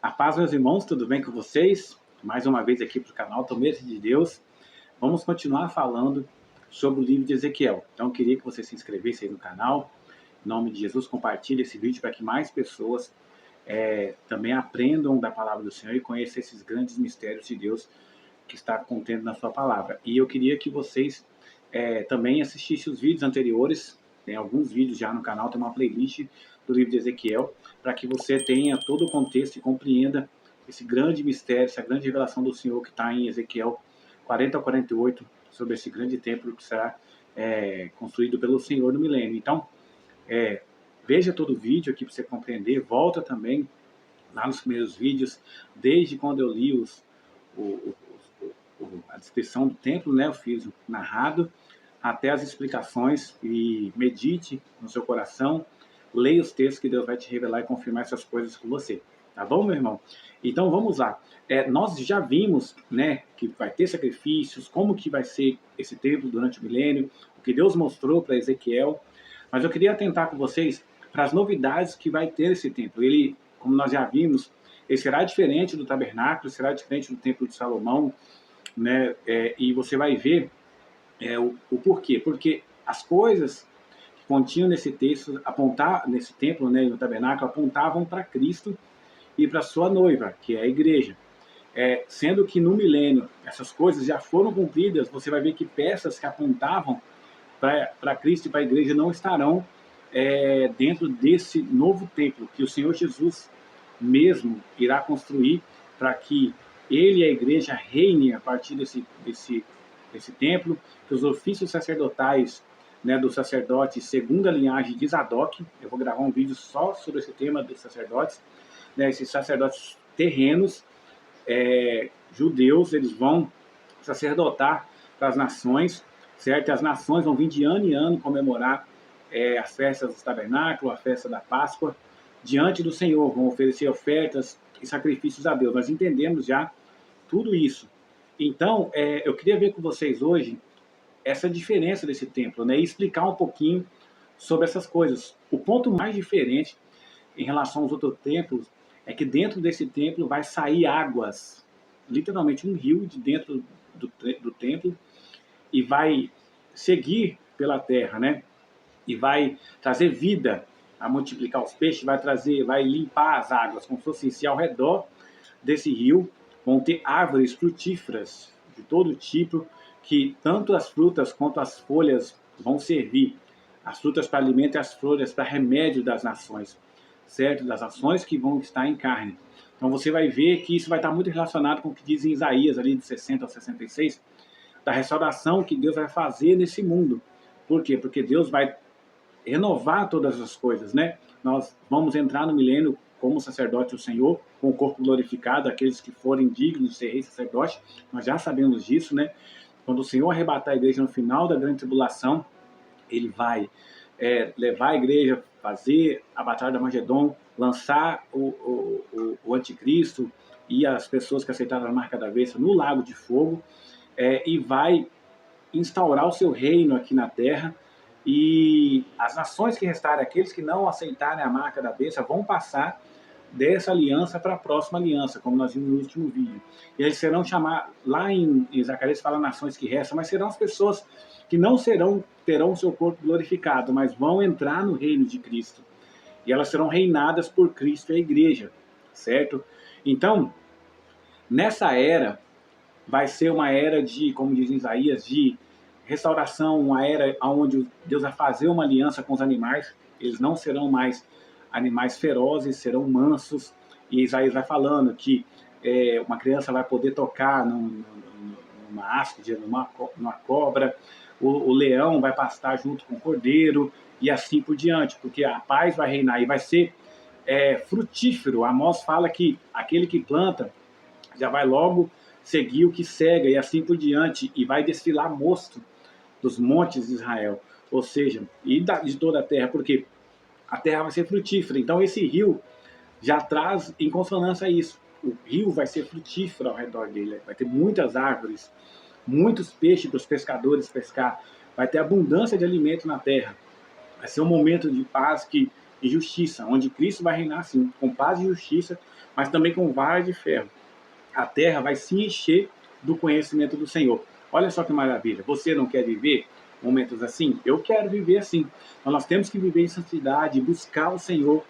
A paz, meus irmãos, tudo bem com vocês? Mais uma vez aqui para o canal Tomeiro de Deus. Vamos continuar falando sobre o livro de Ezequiel. Então, eu queria que você se inscrevesse aí no canal. Em nome de Jesus, compartilhe esse vídeo para que mais pessoas também aprendam da palavra do Senhor e conheçam esses grandes mistérios de Deus que está contendo na sua palavra. E eu queria que vocês também assistissem os vídeos anteriores. Tem alguns vídeos já no canal, tem uma playlist do livro de Ezequiel, para que você tenha todo o contexto e compreenda esse grande mistério, essa grande revelação do Senhor que está em Ezequiel 40 a 48, sobre esse grande templo que será construído pelo Senhor no milênio. Então, veja todo o vídeo aqui para você compreender, volta também lá nos primeiros vídeos, desde quando eu li a descrição do templo, né, eu fiz narrado, até as explicações, e medite no seu coração, leia os textos que Deus vai te revelar e confirmar essas coisas com você. Tá bom, meu irmão? Então, vamos lá. Nós já vimos, né, que vai ter sacrifícios, como que vai ser esse templo durante o milênio, o que Deus mostrou para Ezequiel, mas eu queria atentar com vocês para as novidades que vai ter esse templo. Ele, como nós já vimos, ele será diferente do tabernáculo, será diferente do templo de Salomão, né, e você vai ver o porquê. Porque as coisas que continham nesse texto, nesse templo, né, no tabernáculo, apontavam para Cristo e para sua noiva, que é a igreja. Sendo que no milênio essas coisas já foram cumpridas, você vai ver que peças que apontavam para Cristo e para a igreja não estarão dentro desse novo templo que o Senhor Jesus mesmo irá construir, para que ele e a igreja reinem a partir desse templo, que os ofícios sacerdotais, né, dos sacerdotes segundo a linhagem de Zadok, eu vou gravar um vídeo só sobre esse tema dos sacerdotes, né, esses sacerdotes terrenos, judeus, eles vão sacerdotar para as nações, certo? E as nações vão vir de ano em ano comemorar as festas do tabernáculo, a festa da Páscoa, diante do Senhor, vão oferecer ofertas e sacrifícios a Deus. Nós entendemos já tudo isso. Então, eu queria ver com vocês hoje essa diferença desse templo, né, e explicar um pouquinho sobre essas coisas. O ponto mais diferente em relação aos outros templos é que dentro desse templo vai sair águas, literalmente um rio de dentro do templo, e vai seguir pela terra, né, e vai trazer vida, a multiplicar os peixes, vai limpar as águas, como se fosse ao redor desse rio vão ter árvores frutíferas de todo tipo, que tanto as frutas quanto as folhas vão servir. As frutas para alimento e as folhas para remédio das nações, certo? Das nações que vão estar em carne. Então você vai ver que isso vai estar muito relacionado com o que diz em Isaías, ali de 60 a 66, da restauração que Deus vai fazer nesse mundo. Por quê? Porque Deus vai renovar todas as coisas, né? Nós vamos entrar no milênio como sacerdote do Senhor, com o corpo glorificado, aqueles que forem dignos de ser rei sacerdote, nós já sabemos disso, né? Quando o Senhor arrebatar a igreja no final da grande tribulação, ele vai levar a igreja, fazer a batalha da Magedon, lançar o anticristo e as pessoas que aceitaram a marca da besta no lago de fogo, e vai instaurar o seu reino aqui na terra, e as nações que restarem, aqueles que não aceitarem a marca da besta, vão passar dessa aliança para a próxima aliança, como nós vimos no último vídeo. E eles serão chamados, lá em Zacarias fala nações que restam, mas serão as pessoas que não terão o seu corpo glorificado, mas vão entrar no reino de Cristo. E elas serão reinadas por Cristo e a igreja, certo? Então, nessa era, vai ser uma era de, como diz Isaías, de restauração, uma era onde Deus vai fazer uma aliança com os animais, eles não serão mais animais ferozes, serão mansos, e Isaías vai falando que uma criança vai poder tocar numa áspide, numa cobra, o leão vai pastar junto com o cordeiro, e assim por diante, porque a paz vai reinar e vai ser frutífero. Amós fala que aquele que planta já vai logo seguir o que cega, e assim por diante, e vai desfilar mosto dos montes de Israel, ou seja, e de toda a terra, porque a terra vai ser frutífera. Então esse rio já traz em consonância isso. O rio vai ser frutífero ao redor dele, vai ter muitas árvores, muitos peixes para os pescadores pescar, vai ter abundância de alimento na terra. Vai ser um momento de paz que e justiça, onde Cristo vai reinar assim, com paz e justiça, mas também com vara de ferro. A terra vai se encher do conhecimento do Senhor. Olha só que maravilha. Você não quer viver momentos assim? Eu quero viver assim. Então nós temos que viver em santidade, buscar o Senhor,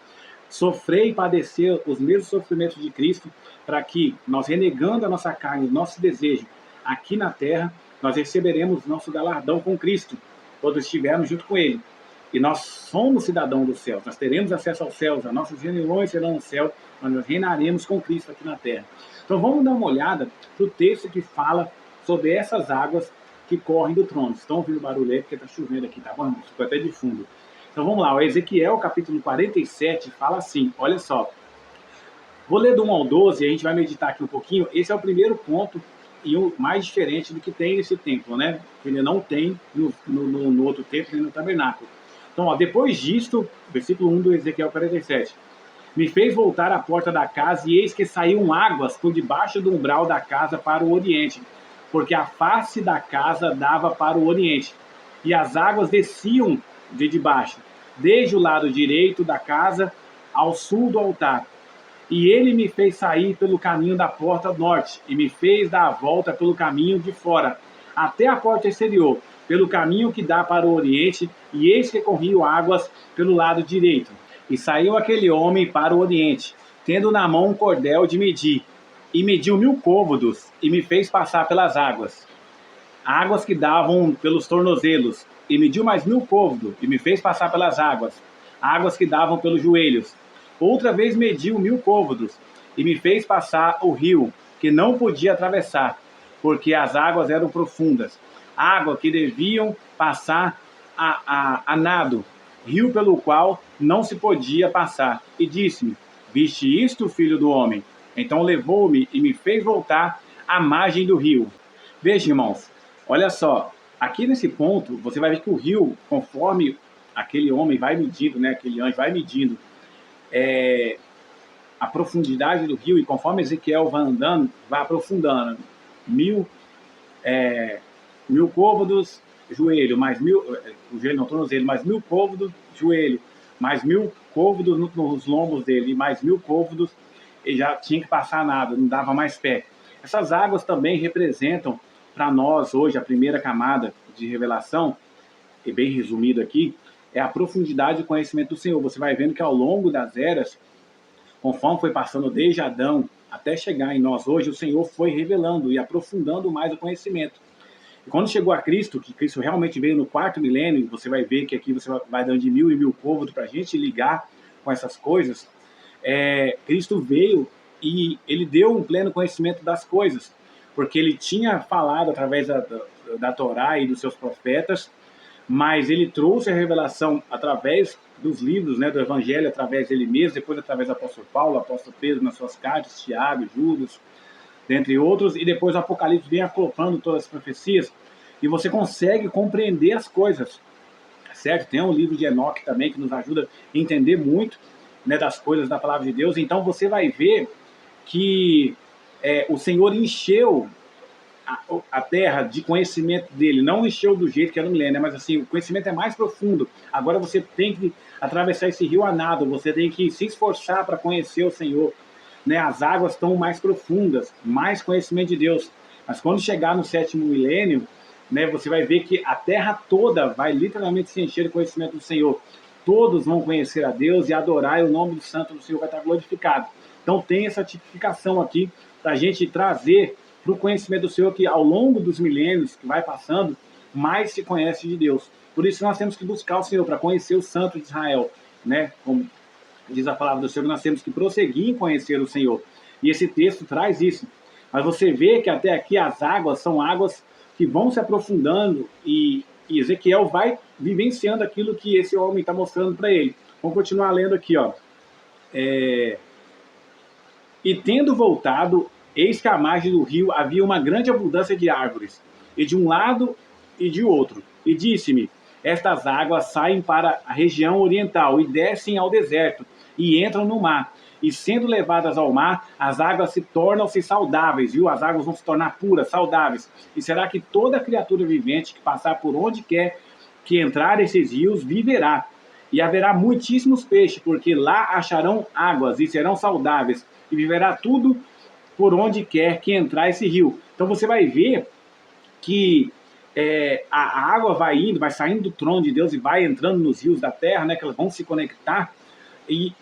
sofrer e padecer os mesmos sofrimentos de Cristo, para que nós, renegando a nossa carne, o nosso desejo aqui na terra, nós receberemos nosso galardão com Cristo, quando estivermos junto com Ele. E nós somos cidadãos dos céus, nós teremos acesso aos céus, as nossas reuniões serão no céu, nós reinaremos com Cristo aqui na terra. Então vamos dar uma olhada para o texto que fala sobre essas águas que correm do trono. Estão ouvindo barulho aí porque está chovendo aqui, tá bom? Ficou até de fundo. Então vamos lá, o Ezequiel capítulo 47 fala assim, olha só. Vou ler do 1 ao 12 e a gente vai meditar aqui um pouquinho. Esse é o primeiro ponto e o mais diferente do que tem nesse templo, né? Que ele não tem no outro templo, nem no tabernáculo. Então, ó, depois disto, versículo 1 do Ezequiel 47. Me fez voltar à porta da casa, e eis que saíam águas por debaixo do umbral da casa para o oriente, porque a face da casa dava para o oriente, e as águas desciam de debaixo, desde o lado direito da casa ao sul do altar. E ele me fez sair pelo caminho da porta norte, e me fez dar a volta pelo caminho de fora, até a porta exterior, pelo caminho que dá para o oriente, e eis que corriam águas pelo lado direito. E saiu aquele homem para o oriente, tendo na mão um cordel de medir, e mediu 1000 côvados, e me fez passar pelas águas. Águas que davam pelos tornozelos, e mediu mais 1000 côvados, e me fez passar pelas águas. Águas que davam pelos joelhos. Outra vez mediu 1000 côvados, e me fez passar o rio, que não podia atravessar, porque as águas eram profundas. Água que deviam passar a nado, rio pelo qual não se podia passar. E disse-me, viste isto, filho do homem? Então levou-me e me fez voltar à margem do rio. Veja, irmãos, olha só, aqui nesse ponto, você vai ver que o rio, conforme aquele homem vai medindo, né, aquele anjo vai medindo a profundidade do rio, e conforme Ezequiel vai andando, vai aprofundando. 1000 côvados, joelho, mais 1000, o joelho não, tornozelo, mais 1000 côvados, joelho, mais 1000 côvados nos lombos dele, e mais 1000 côvados, ele já tinha que passar nada, não dava mais pé. Essas águas também representam para nós hoje a primeira camada de revelação, e bem resumido aqui, é a profundidade do conhecimento do Senhor. Você vai vendo que ao longo das eras, conforme foi passando desde Adão até chegar em nós hoje, o Senhor foi revelando e aprofundando mais o conhecimento. E quando chegou a Cristo, que Cristo realmente veio no 4º milênio, você vai ver que aqui você vai dando de 1000 em 1000 côvados para a gente ligar com essas coisas. Cristo veio e ele deu um pleno conhecimento das coisas, porque ele tinha falado através da Torá e dos seus profetas, mas ele trouxe a revelação através dos livros, né, do Evangelho, através dele mesmo, depois através do apóstolo Paulo, apóstolo Pedro nas suas cartas, Tiago, Judas, dentre outros, e depois o Apocalipse vem acoplando todas as profecias, e você consegue compreender as coisas, certo? Tem um livro de Enoque também, que nos ajuda a entender muito, né, das coisas da palavra de Deus. Então você vai ver que o Senhor encheu a terra de conhecimento dele, não encheu do jeito que era no milênio, mas assim, o conhecimento é mais profundo. Agora você tem que atravessar esse rio a nado, você tem que se esforçar para conhecer o Senhor, né? As águas estão mais profundas, mais conhecimento de Deus. Mas quando chegar no 7º milênio, né, você vai ver que a terra toda vai literalmente se encher de conhecimento do Senhor. Todos vão conhecer a Deus e adorar, e o nome do santo do Senhor vai estar glorificado. Então tem essa tipificação aqui para a gente trazer para o conhecimento do Senhor, que ao longo dos milênios que vai passando, mais se conhece de Deus. Por isso nós temos que buscar o Senhor para conhecer o Santo de Israel, né? Como diz a palavra do Senhor, nós temos que prosseguir em conhecer o Senhor. E esse texto traz isso. Mas você vê que até aqui as águas são águas que vão se aprofundando, e Ezequiel vai vivenciando aquilo que esse homem está mostrando para ele. Vamos continuar lendo aqui, ó. E tendo voltado, eis que à margem do rio havia uma grande abundância de árvores, e de um lado e de outro. E disse-me, estas águas saem para a região oriental e descem ao deserto, e entram no mar. E sendo levadas ao mar, as águas se tornam-se saudáveis, viu? As águas vão se tornar puras, saudáveis. E será que toda criatura vivente que passar por onde quer que entrar esses rios viverá. e haverá muitíssimos peixes, porque lá acharão águas e serão saudáveis, e viverá tudo por onde quer que entrar esse rio. Então você vai ver que a água vai indo, vai saindo do trono de Deus e vai entrando nos rios da terra, né, que elas vão se conectar e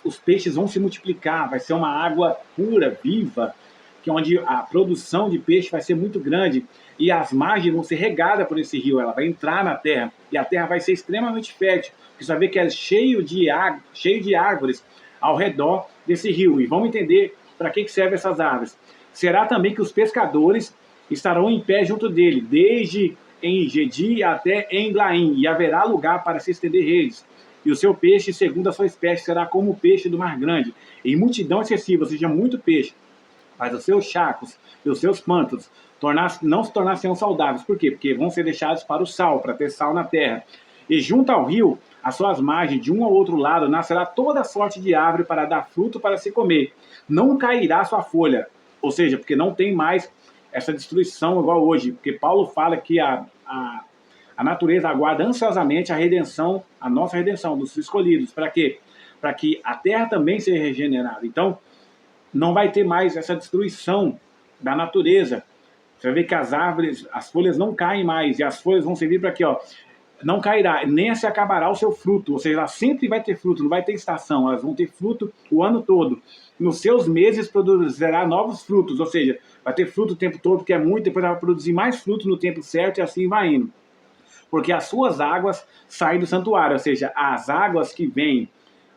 os peixes vão se multiplicar, vai ser uma água pura, viva, que é onde a produção de peixe vai ser muito grande e as margens vão ser regadas por esse rio, ela vai entrar na terra e a terra vai ser extremamente fértil, porque você vai ver que é cheio de árvores ao redor desse rio. E vamos entender para que servem essas árvores. Será também que os pescadores estarão em pé junto dele, desde em Gedi até em Glaim, e haverá lugar para se estender redes. E o seu peixe, segundo a sua espécie, será como o peixe do mar grande, em multidão excessiva, ou seja, muito peixe. Mas os seus charcos e os seus pântanos não se tornarão saudáveis. Por quê? Porque vão ser deixados para o sal, para ter sal na terra. E junto ao rio, às suas margens, de um ao outro lado, nascerá toda sorte de árvore para dar fruto para se comer. Não cairá sua folha, ou seja, porque não tem mais essa destruição igual hoje. Porque Paulo fala que a natureza aguarda ansiosamente a redenção, a nossa redenção, dos escolhidos. Para quê? Para que a terra também seja regenerada. Então, não vai ter mais essa destruição da natureza. Você vai ver que as árvores, as folhas não caem mais, e as folhas vão servir para quê? Não cairá, nem se acabará o seu fruto, ou seja, ela sempre vai ter fruto, não vai ter estação, elas vão ter fruto o ano todo. Nos seus meses produzirá novos frutos, ou seja, vai ter fruto o tempo todo, que é muito, depois ela vai produzir mais fruto no tempo certo e assim vai indo. Porque as suas águas saem do santuário, ou seja, as águas que vêm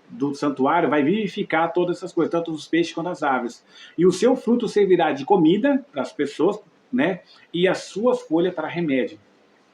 do santuário vai vivificar todas essas coisas, tanto os peixes quanto as aves. E o seu fruto servirá de comida para as pessoas, né? E as suas folhas para remédio.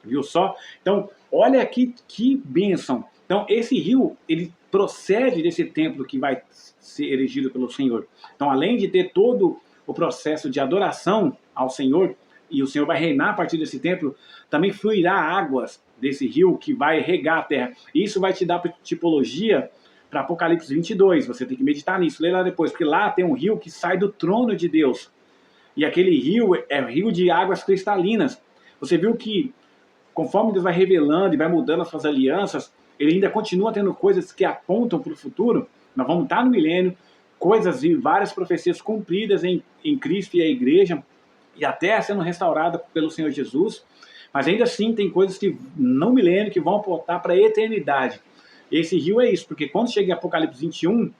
Viu só? Então, olha aqui que bênção. Então, esse rio, ele procede desse templo que vai ser erigido pelo Senhor. Então, além de ter todo o processo de adoração ao Senhor, e o Senhor vai reinar a partir desse templo, também fluirá águas desse rio que vai regar a terra. Isso vai te dar tipologia para Apocalipse 22. Você tem que meditar nisso, lê lá depois, porque lá tem um rio que sai do trono de Deus. E aquele rio é rio de águas cristalinas. Você viu que conforme Deus vai revelando e vai mudando as suas alianças, ele ainda continua tendo coisas que apontam para o futuro. Nós vamos estar no milênio, coisas e várias profecias cumpridas em Cristo e a igreja, e até sendo restaurada pelo Senhor Jesus. Mas ainda assim tem coisas que no milênio que vão apontar para a eternidade. Esse rio é isso, porque quando chega em Apocalipse 21,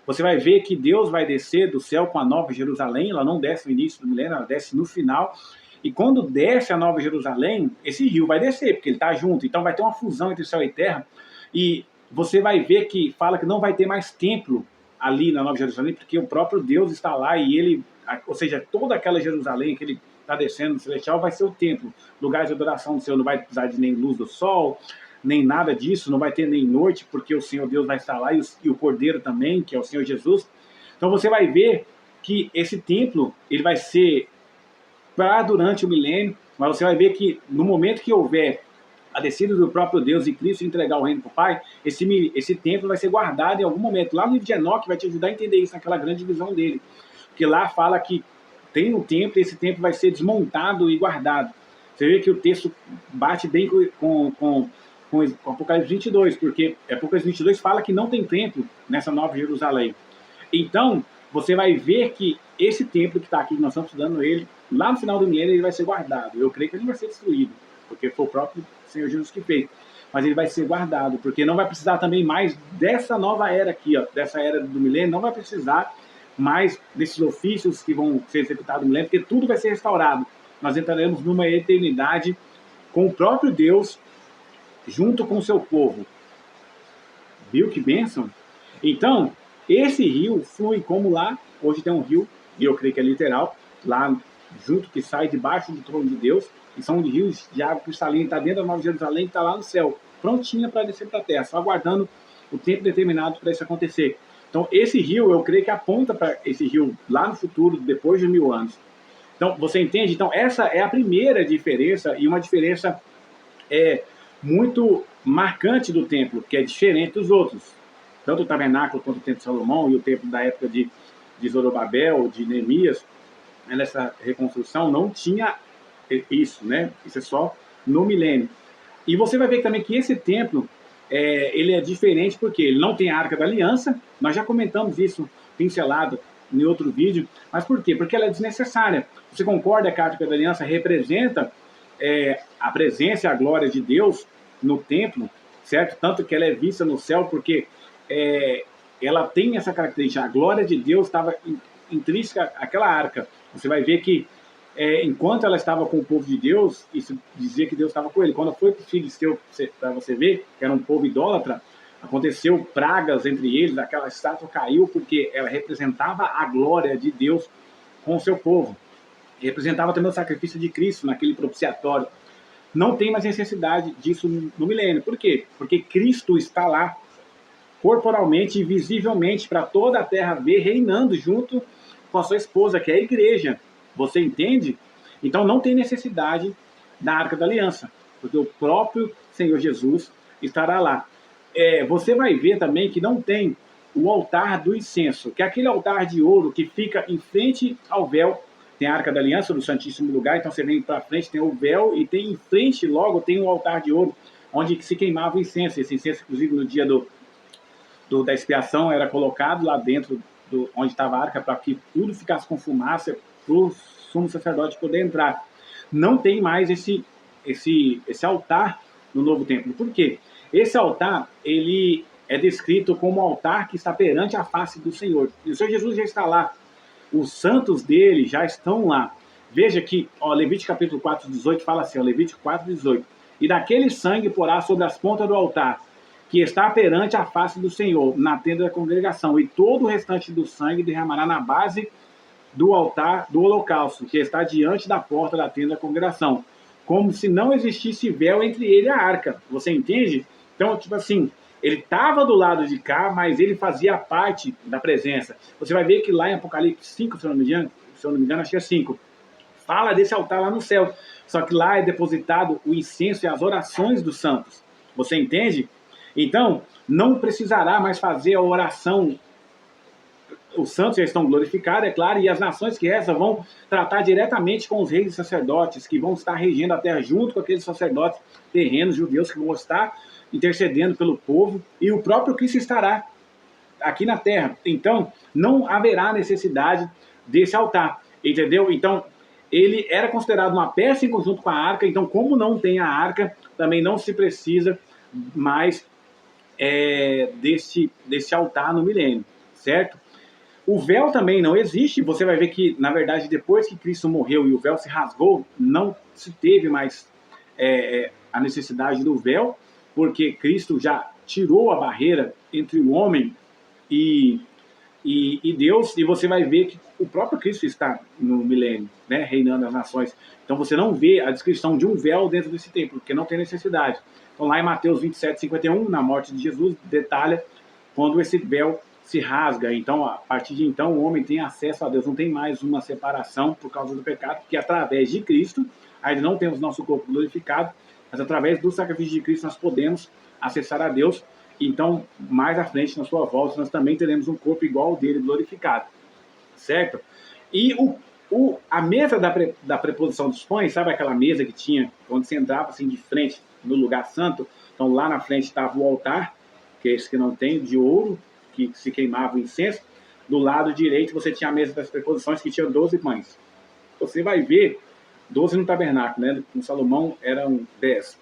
você vai ver que Deus vai descer do céu com a Nova Jerusalém. Ela não desce no início do milênio, ela desce no final. E quando desce a Nova Jerusalém, esse rio vai descer, porque ele está junto. Então vai ter uma fusão entre céu e terra. E você vai ver que fala que não vai ter mais templo ali na Nova Jerusalém, porque o próprio Deus está lá e ele, ou seja, toda aquela Jerusalém que ele está descendo no celestial vai ser o templo, lugar de adoração do Senhor. Não vai precisar de nem luz do sol, nem nada disso, não vai ter nem noite, porque o Senhor Deus vai estar lá e o Cordeiro também, que é o Senhor Jesus. Então você vai ver que esse templo ele vai ser para durante o milênio, mas você vai ver que no momento que houver a descida do próprio Deus e Cristo entregar o reino para o Pai, esse templo vai ser guardado em algum momento. Lá no livro de Enoque vai te ajudar a entender isso, naquela grande visão dele. Porque lá fala que tem um templo e esse templo vai ser desmontado e guardado. Você vê que o texto bate bem com Apocalipse 22, porque Apocalipse 22 fala que não tem templo nessa Nova Jerusalém. Então, você vai ver que esse templo que está aqui, que nós estamos estudando ele, lá no final do milênio ele vai ser guardado. Eu creio que ele não vai ser destruído, porque foi o próprio Senhor Jesus que fez. Mas ele vai ser guardado, porque não vai precisar também mais dessa nova era aqui, dessa era do milênio, não vai precisar mais desses ofícios que vão ser executados no milênio, porque tudo vai ser restaurado. Nós entraremos numa eternidade com o próprio Deus, junto com o seu povo. Viu que bênção? Então, esse rio flui como lá, hoje tem um rio, e eu creio que é literal, lá junto que sai debaixo do trono de Deus, e são de rios de água cristalina, está dentro da Nova Jerusalém, que está lá no céu, prontinha para descer para a terra, só aguardando o tempo determinado para isso acontecer. Então, esse rio, eu creio que aponta para esse rio lá no futuro, depois de 1000 anos. Então, você entende? Então, essa é a primeira diferença, e uma diferença muito marcante do templo, que é diferente dos outros. Tanto o tabernáculo quanto o templo de Salomão e o templo da época de Zorobabel, de Neemias, nessa reconstrução, não tinha isso, né? Isso é só no milênio. E você vai ver também que esse templo, ele é diferente porque ele não tem a Arca da Aliança. Nós já comentamos isso pincelado em outro vídeo. Mas por quê? Porque ela é desnecessária. Você concorda que a Arca da Aliança representa a presença e a glória de Deus no templo, certo? Tanto que ela é vista no céu porque ela tem essa característica. A glória de Deus estava intrínseca àquela arca. Você vai ver que enquanto ela estava com o povo de Deus, isso dizia que Deus estava com ele. Quando foi para o filisteu, para você ver, que era um povo idólatra, aconteceu pragas entre eles, aquela estátua caiu porque ela representava a glória de Deus com o seu povo. E representava também o sacrifício de Cristo naquele propiciatório. Não tem mais necessidade disso no milênio. Por quê? Porque Cristo está lá, corporalmente e visivelmente, para toda a terra ver, reinando junto com a sua esposa, que é a igreja. Você entende? Então não tem necessidade da Arca da Aliança, porque o próprio Senhor Jesus estará lá. Você vai ver também que não tem o altar do incenso, que é aquele altar de ouro que fica em frente ao véu. Tem a Arca da Aliança do Santíssimo Lugar, então você vem para frente, tem o véu, e tem em frente logo tem o altar de ouro, onde se queimava o incenso. Esse incenso, inclusive, no dia da expiação, era colocado lá dentro onde estava a arca, para que tudo ficasse com fumaça, para o sumo sacerdote poder entrar. Não tem mais esse altar no novo templo. Por quê? Esse altar, ele é descrito como um altar que está perante a face do Senhor. E o Senhor Jesus já está lá. Os santos dele já estão lá. Veja que, Levítico capítulo 4, 18 fala assim, Levítico 4, 18. E daquele sangue porá sobre as pontas do altar, que está perante a face do Senhor, na tenda da congregação, e todo o restante do sangue derramará na base do altar do holocausto, que está diante da porta da tenda da congregação, como se não existisse véu entre ele e a arca. Você entende? Então, tipo assim, ele estava do lado de cá, mas ele fazia parte da presença. Você vai ver que lá em Apocalipse 5, se eu não me engano, acho que é 5, fala desse altar lá no céu. Só que lá é depositado o incenso e as orações dos santos. Você entende? Então, não precisará mais fazer a oração. Os santos já estão glorificados, é claro, e as nações que restam vão tratar diretamente com os reis e sacerdotes, que vão estar regendo a terra junto com aqueles sacerdotes terrenos judeus que vão estar intercedendo pelo povo, e o próprio Cristo estará aqui na terra. Então, não haverá necessidade desse altar, entendeu? Então, ele era considerado uma peça em conjunto com a arca, então, como não tem a arca, também não se precisa mais desse altar no milênio, certo? O véu também não existe. Você vai ver que, na verdade, depois que Cristo morreu e o véu se rasgou, não se teve mais a necessidade do véu, porque Cristo já tirou a barreira entre o homem e Deus, e você vai ver que o próprio Cristo está no milênio, né, reinando as nações. Então você não vê a descrição de um véu dentro desse templo, porque não tem necessidade. Então lá em Mateus 27, 51, na morte de Jesus, detalha quando esse véu se rasga. Então, a partir de então, o homem tem acesso a Deus. Não tem mais uma separação por causa do pecado, porque através de Cristo, ainda não temos nosso corpo glorificado, mas através do sacrifício de Cristo nós podemos acessar a Deus. Então, mais à frente, na sua volta, nós também teremos um corpo igual ao dele, glorificado. Certo? E a mesa da preposição dos pães, sabe aquela mesa que tinha, onde você entrava assim de frente no lugar santo? Então, lá na frente estava o altar, que é esse que não tem, de ouro, que se queimava o incenso. Do lado direito você tinha a mesa das preposições, que tinha 12 pães. Você vai ver 12 no tabernáculo, né? Com Salomão eram 10,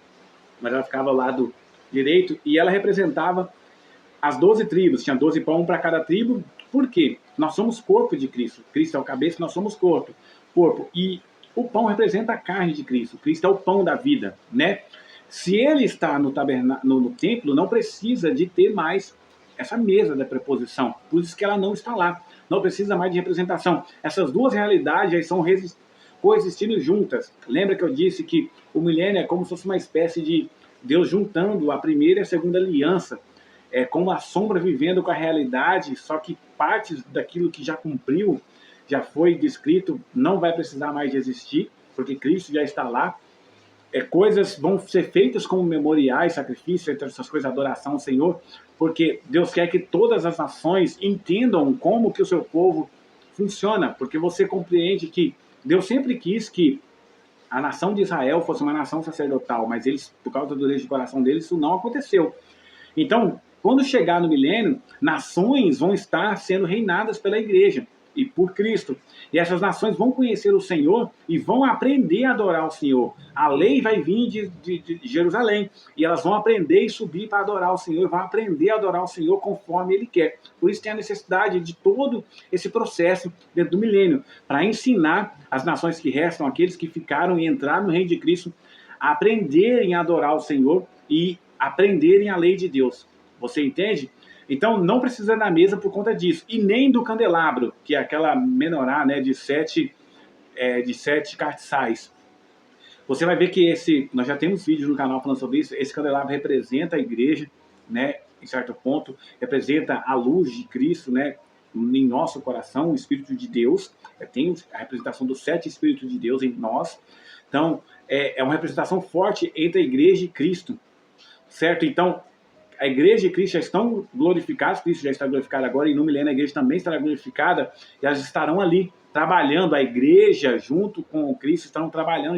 mas ela ficava ao lado direito, e ela representava as 12 tribos, tinha 12 pão para cada tribo. Por quê? Nós somos corpo de Cristo. Cristo é o cabeça, nós somos corpo. E o pão representa a carne de Cristo. Cristo é o pão da vida, né? Se ele está no templo, não precisa de ter mais essa mesa da preposição. Por isso que ela não está lá. Não precisa mais de representação. Essas duas realidades já estão coexistindo juntas. Lembra que eu disse que o milênio é como se fosse uma espécie de Deus juntando a primeira e a segunda aliança, como a sombra vivendo com a realidade, só que partes daquilo que já cumpriu, já foi descrito, não vai precisar mais de existir, porque Cristo já está lá. Coisas vão ser feitas como memoriais, sacrifícios, entre essas coisas, adoração ao Senhor, porque Deus quer que todas as nações entendam como que o seu povo funciona, porque você compreende que Deus sempre quis que a nação de Israel fosse uma nação sacerdotal, mas eles, por causa do desejo de coração deles, isso não aconteceu. Então, quando chegar no milênio, nações vão estar sendo reinadas pela igreja e por Cristo. E essas nações vão conhecer o Senhor e vão aprender a adorar o Senhor. A lei vai vir de Jerusalém e elas vão aprender e subir para adorar o Senhor, vão aprender a adorar o Senhor conforme Ele quer. Por isso tem a necessidade de todo esse processo dentro do milênio, para ensinar as nações que restam, aqueles que ficaram e entraram no reino de Cristo, a aprenderem a adorar o Senhor e aprenderem a lei de Deus. Você entende? Então não precisa da mesa por conta disso. E nem do candelabro, que é aquela menorá, né, de sete castiçais. Você vai ver que nós já temos vídeos no canal falando sobre isso, esse candelabro representa a igreja, né, em certo ponto, representa a luz de Cristo, né, em nosso coração, o Espírito de Deus, tem a representação dos 7 Espíritos de Deus em nós. Então, é uma representação forte entre a igreja e Cristo, certo? Então, a igreja e Cristo já estão glorificados, Cristo já está glorificado agora, e no milênio a igreja também estará glorificada, e elas estarão ali trabalhando, a igreja junto com Cristo estarão trabalhando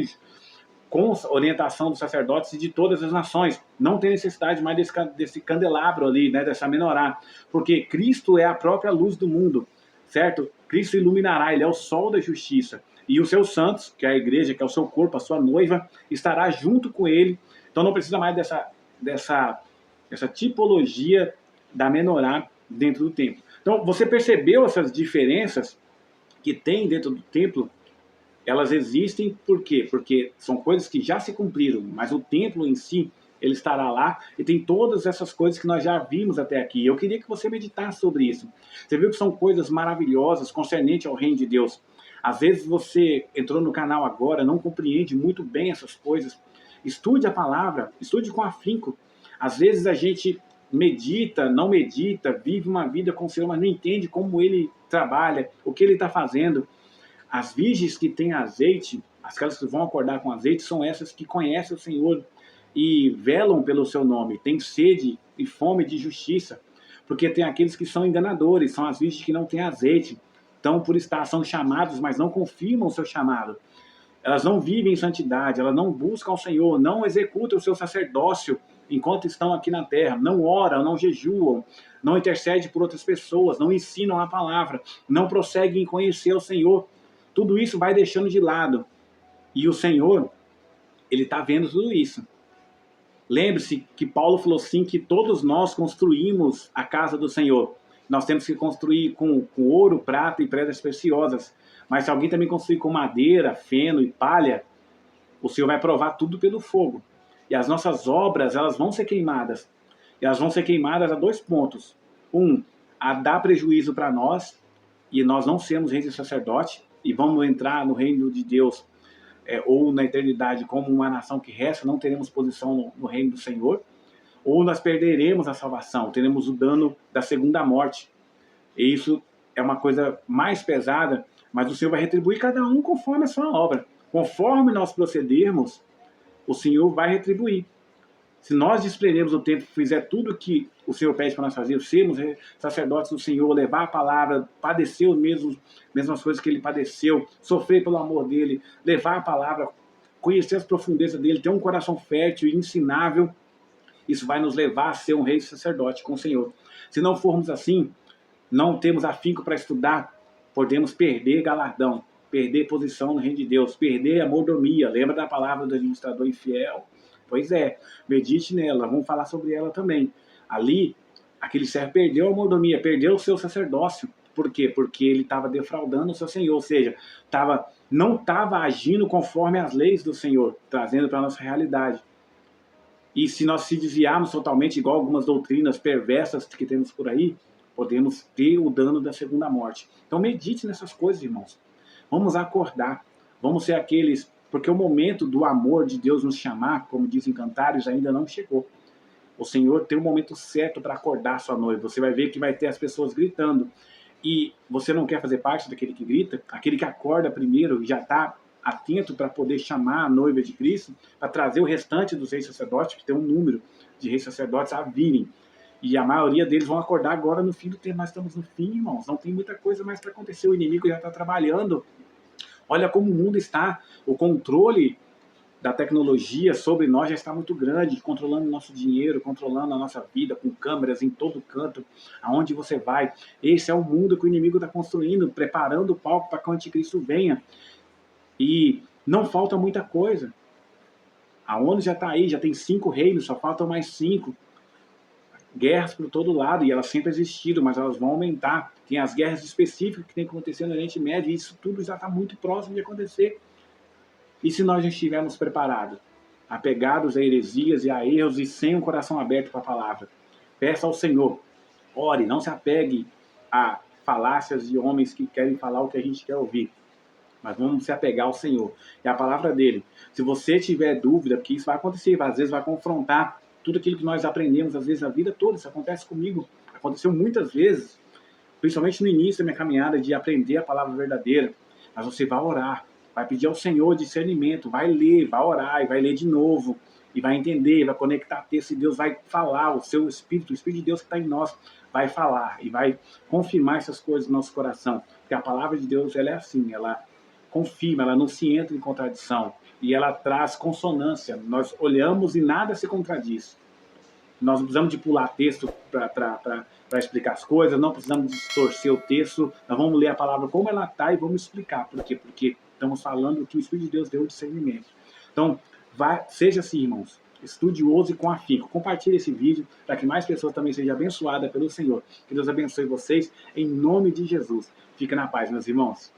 com orientação dos sacerdotes e de todas as nações. Não tem necessidade mais desse candelabro ali, né, dessa menorá, porque Cristo é a própria luz do mundo, certo? Cristo iluminará, Ele é o sol da justiça, e os seus santos, que é a igreja, que é o seu corpo, a sua noiva, estará junto com Ele. Então não precisa mais dessa tipologia da menorá dentro do templo. Então, você percebeu essas diferenças que tem dentro do templo? Elas existem por quê? Porque são coisas que já se cumpriram, mas o templo em si, ele estará lá e tem todas essas coisas que nós já vimos até aqui. Eu queria que você meditasse sobre isso. Você viu que são coisas maravilhosas concernentes ao reino de Deus. Às vezes você entrou no canal agora, não compreende muito bem essas coisas. Estude a palavra, estude com afinco. Às vezes a gente medita, não medita, vive uma vida com o Senhor, mas não entende como Ele trabalha, o que Ele está fazendo. As virgens que têm azeite, aquelas que vão acordar com azeite, são essas que conhecem o Senhor e velam pelo seu nome, têm sede e fome de justiça. Porque tem aqueles que são enganadores, são as virgens que não têm azeite. Então, por estar, são chamados, mas não confirmam o seu chamado. Elas não vivem em santidade, elas não buscam o Senhor, não executam o seu sacerdócio enquanto estão aqui na terra, não oram, não jejuam, não intercedem por outras pessoas, não ensinam a palavra, não prosseguem em conhecer o Senhor. Tudo isso vai deixando de lado. E o Senhor, Ele está vendo tudo isso. Lembre-se que Paulo falou assim, que todos nós construímos a casa do Senhor. Nós temos que construir com ouro, prata e pedras preciosas. Mas se alguém também construir com madeira, feno e palha, o Senhor vai provar tudo pelo fogo. E as nossas obras, elas vão ser queimadas. E elas vão ser queimadas a 2 pontos. A dar prejuízo para nós, e nós não sermos reis e sacerdote, e vamos entrar no reino de Deus, ou na eternidade como uma nação que resta, não teremos posição no reino do Senhor, ou nós perderemos a salvação, teremos o dano da segunda morte. E isso é uma coisa mais pesada, mas o Senhor vai retribuir cada um conforme a sua obra. Conforme nós procedermos, o Senhor vai retribuir. Se nós desprendermos o tempo, fizer tudo que o Senhor pede para nós fazer, sermos sacerdotes do Senhor, levar a palavra, padecer as mesmas coisas que Ele padeceu, sofrer pelo amor dEle, levar a palavra, conhecer as profundezas dEle, ter um coração fértil e ensinável, isso vai nos levar a ser um rei sacerdote com o Senhor. Se não formos assim, não temos afinco para estudar, podemos perder galardão, perder posição no reino de Deus, perder a mordomia. Lembra da palavra do administrador infiel? Pois é, medite nela, vamos falar sobre ela também. Ali, aquele servo perdeu a mordomia, perdeu o seu sacerdócio. Por quê? Porque ele estava defraudando o seu Senhor, ou seja, não estava agindo conforme as leis do Senhor, trazendo para a nossa realidade. E se nós se desviarmos totalmente, igual algumas doutrinas perversas que temos por aí, podemos ter o dano da segunda morte. Então medite nessas coisas, irmãos. Vamos acordar, vamos ser aqueles... Porque o momento do amor de Deus nos chamar, como dizem Cantares, ainda não chegou. O Senhor tem o momento certo para acordar sua noiva. Você vai ver que vai ter as pessoas gritando. E você não quer fazer parte daquele que grita? Aquele que acorda primeiro e já está atento para poder chamar a noiva de Cristo, para trazer o restante dos reis sacerdotes, que tem um número de reis sacerdotes a virem. E a maioria deles vão acordar agora no fim do tempo. Nós estamos no fim, irmãos. Não tem muita coisa mais para acontecer. O inimigo já está trabalhando. Olha como o mundo está, o controle da tecnologia sobre nós já está muito grande, controlando nosso dinheiro, controlando a nossa vida, com câmeras em todo canto, aonde você vai. Esse é o mundo que o inimigo está construindo, preparando o palco para que o anticristo venha. E não falta muita coisa. A ONU já está aí, já tem 5 reinos, só faltam mais 5. Guerras por todo lado, e elas sempre existiram, mas elas vão aumentar. Tem as guerras específicas que tem acontecendo no Oriente Médio, e isso tudo já está muito próximo de acontecer. E se nós não estivermos preparados, apegados a heresias e a erros e sem um coração aberto para a palavra? Peça ao Senhor, ore, não se apegue a falácias de homens que querem falar o que a gente quer ouvir. Mas vamos se apegar ao Senhor e à palavra dele. Se você tiver dúvida, porque isso vai acontecer, às vezes vai confrontar tudo aquilo que nós aprendemos, às vezes a vida toda, isso acontece comigo, aconteceu muitas vezes, principalmente no início da minha caminhada de aprender a palavra verdadeira. Mas você vai orar, vai pedir ao Senhor discernimento, vai ler, vai orar, e vai ler de novo, e vai entender, vai conectar texto, e Deus vai falar, o seu Espírito, o Espírito de Deus que está em nós, vai falar, e vai confirmar essas coisas no nosso coração. Porque a palavra de Deus, ela é assim, ela confirma, ela não se entra em contradição, e ela traz consonância. Nós olhamos e nada se contradiz. Nós não precisamos de pular texto para explicar as coisas, não precisamos distorcer o texto, nós vamos ler a palavra como ela está e vamos explicar. Por quê? Porque estamos falando que o Espírito de Deus deu o discernimento. Então, seja assim, irmãos, estudioso e com afinco. Compartilhe esse vídeo para que mais pessoas também sejam abençoadas pelo Senhor. Que Deus abençoe vocês em nome de Jesus. Fica na paz, meus irmãos.